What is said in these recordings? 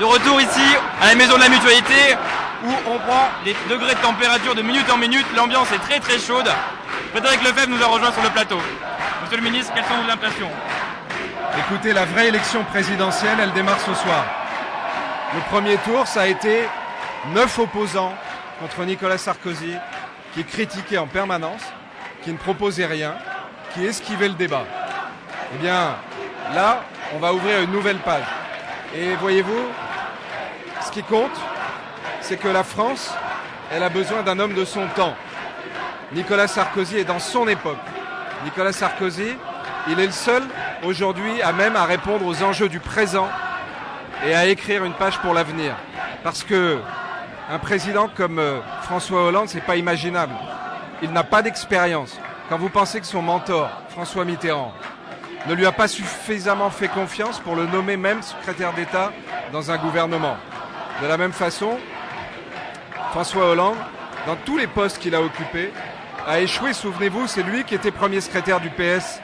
De retour ici, à la Maison de la Mutualité, où on prend les degrés de température de minute en minute. L'ambiance est très très chaude. Frédéric Lefebvre nous a rejoint sur le plateau. Monsieur le ministre, quelles sont vos impressions? Écoutez, la vraie élection présidentielle, elle démarre ce soir. Le premier tour, ça a été 9 opposants contre Nicolas Sarkozy, qui critiquait en permanence, qui ne proposait rien, qui esquivait le débat. Eh bien, là, on va ouvrir une nouvelle page. Et voyez-vous, ce qui compte, c'est que la France, elle a besoin d'un homme de son temps. Nicolas Sarkozy est dans son époque. Nicolas Sarkozy, il est le seul aujourd'hui à même à répondre aux enjeux du présent et à écrire une page pour l'avenir. Parce que un président comme François Hollande, c'est pas imaginable. Il n'a pas d'expérience. Quand vous pensez que son mentor, François Mitterrand, ne lui a pas suffisamment fait confiance pour le nommer même secrétaire d'État dans un gouvernement. De la même façon, François Hollande, dans tous les postes qu'il a occupés, a échoué. Souvenez-vous, c'est lui qui était premier secrétaire du PS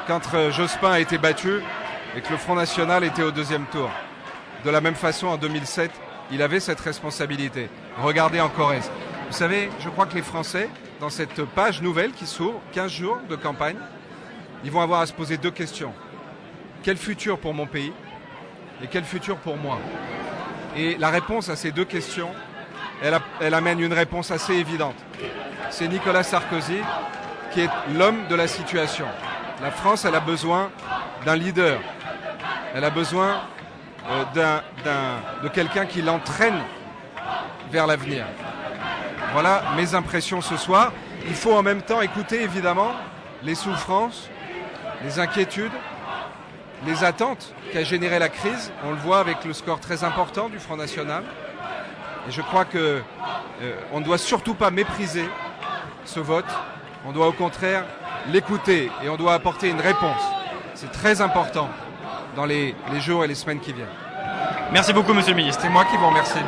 quand Jospin a été battu et que le Front National était au deuxième tour. De la même façon, en 2007, il avait cette responsabilité. Regardez en Corrèze. Vous savez, je crois que les Français, dans cette page nouvelle qui s'ouvre, 15 jours de campagne, ils vont avoir à se poser deux questions. Quel futur pour mon pays et quel futur pour moi? Et la réponse à ces deux questions, elle amène une réponse assez évidente. C'est Nicolas Sarkozy qui est l'homme de la situation. La France, elle a besoin d'un leader. Elle a besoin de quelqu'un qui l'entraîne vers l'avenir. Voilà mes impressions ce soir. Il faut en même temps écouter évidemment les souffrances, les inquiétudes, les attentes qu'a généré la crise. On le voit avec le score très important du Front National. Et je crois que on ne doit surtout pas mépriser ce vote. On doit au contraire l'écouter et on doit apporter une réponse. C'est très important dans les jours et les semaines qui viennent. Merci beaucoup, monsieur le ministre. C'est moi qui vous remercie.